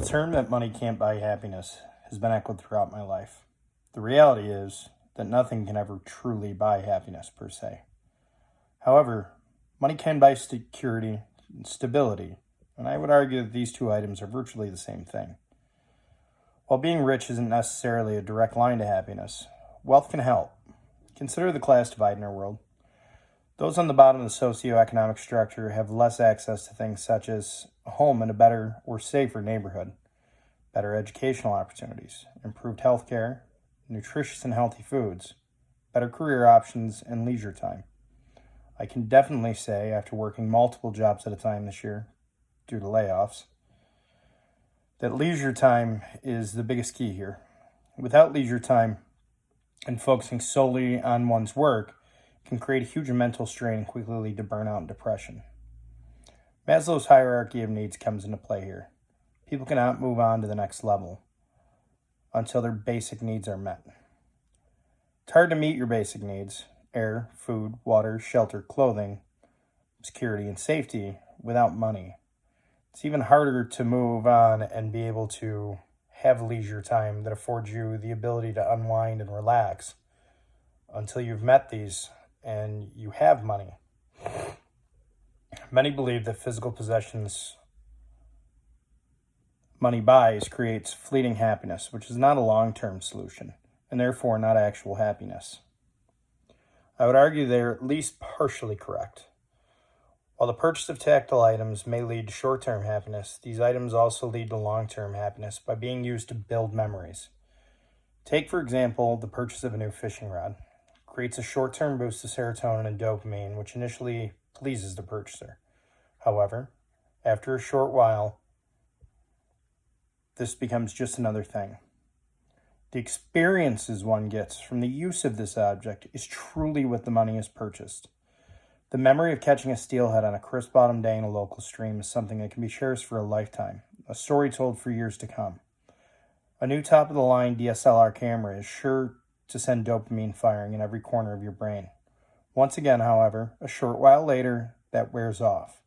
The term that money can't buy happiness has been echoed throughout my life. The reality is that nothing can ever truly buy happiness per se. However, money can buy security and stability, and I would argue that these two items are virtually the same thing. While being rich isn't necessarily a direct line to happiness, wealth can help. Consider the class divide in our world. Those on the bottom of the socioeconomic structure have less access to things such as a home in a better or safer neighborhood, better educational opportunities, improved health care, nutritious and healthy foods, better career options, and leisure time. I can definitely say, after working multiple jobs at a time this year due to layoffs, that leisure time is the biggest key here. Without leisure time and focusing solely on one's work can create a huge mental strain and quickly lead to burnout and depression. Maslow's hierarchy of needs comes into play here. People cannot move on to the next level until their basic needs are met. It's hard to meet your basic needs, air, food, water, shelter, clothing, security, and safety without money. It's even harder to move on and be able to have leisure time that affords you the ability to unwind and relax until you've met these and you have money. Many believe that physical possessions money buys creates fleeting happiness, which is not a long-term solution, and therefore not actual happiness. I would argue they're at least partially correct. While the purchase of tactile items may lead to short-term happiness, these items also lead to long-term happiness by being used to build memories. Take, for example, the purchase of a new fishing rod. It creates a short-term boost of serotonin and dopamine, which initially pleases the purchaser. However, after a short while, this becomes just another thing. The experiences one gets from the use of this object is truly what the money has purchased. The memory of catching a steelhead on a crisp autumn day in a local stream is something that can be cherished for a lifetime, a story told for years to come. A new top-of-the-line DSLR camera is sure to send dopamine firing in every corner of your brain. Once again, however, a short while later, that wears off.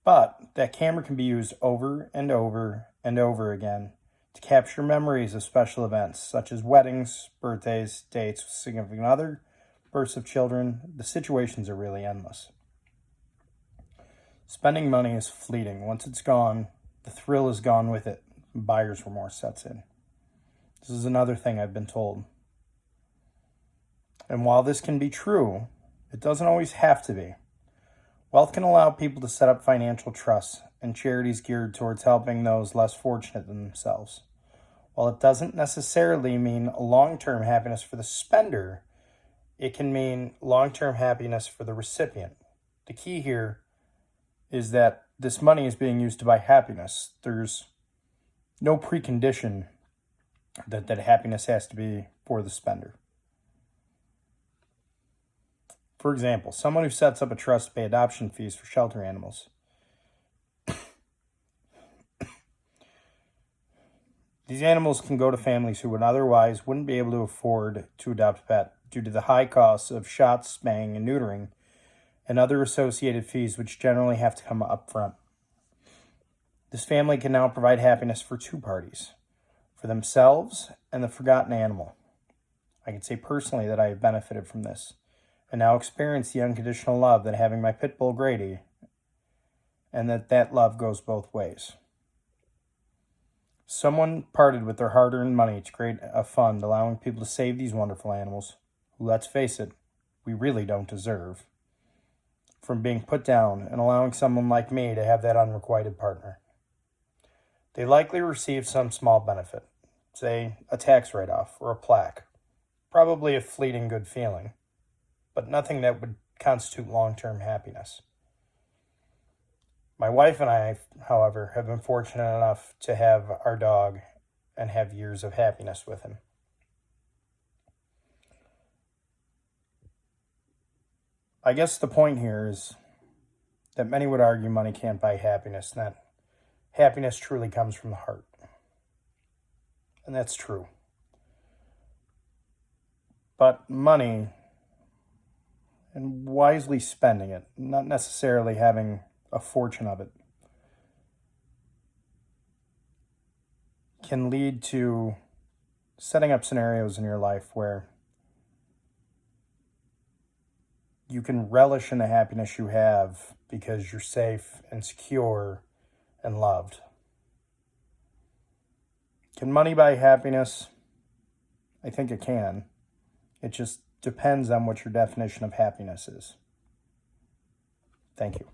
But that camera can be used over and over and over again to capture memories of special events such as weddings, birthdays, dates with significant other, births of children. The situations are really endless. Spending money is fleeting. Once it's gone, the thrill is gone with it. Buyer's remorse sets in. This is another thing I've been told. And while this can be true, it doesn't always have to be. Wealth can allow people to set up financial trusts and charities geared towards helping those less fortunate than themselves. While it doesn't necessarily mean long-term happiness for the spender, it can mean long-term happiness for the recipient. The key here is that this money is being used to buy happiness. There's no precondition that happiness has to be for the spender. For example, someone who sets up a trust to pay adoption fees for shelter animals. These animals can go to families who would otherwise wouldn't be able to afford to adopt a pet due to the high costs of shots, spaying, and neutering, and other associated fees which generally have to come up front. This family can now provide happiness for two parties, for themselves and the forgotten animal. I can say personally that I have benefited from this, and now experience the unconditional love that having my pit bull Grady, and that love goes both ways. Someone parted with their hard-earned money to create a fund allowing people to save these wonderful animals, who, let's face it, we really don't deserve, from being put down, and allowing someone like me to have that unrequited partner. They likely received some small benefit, say a tax write-off or a plaque, probably a fleeting good feeling, but nothing that would constitute long-term happiness. My wife and I, however, have been fortunate enough to have our dog and have years of happiness with him. I guess the point here is that many would argue money can't buy happiness, and that happiness truly comes from the heart. And that's true. But money, and wisely spending it, not necessarily having a fortune of it, can lead to setting up scenarios in your life where you can relish in the happiness you have because you're safe and secure and loved. Can money buy happiness? I think it can. It just depends on what your definition of happiness is. Thank you.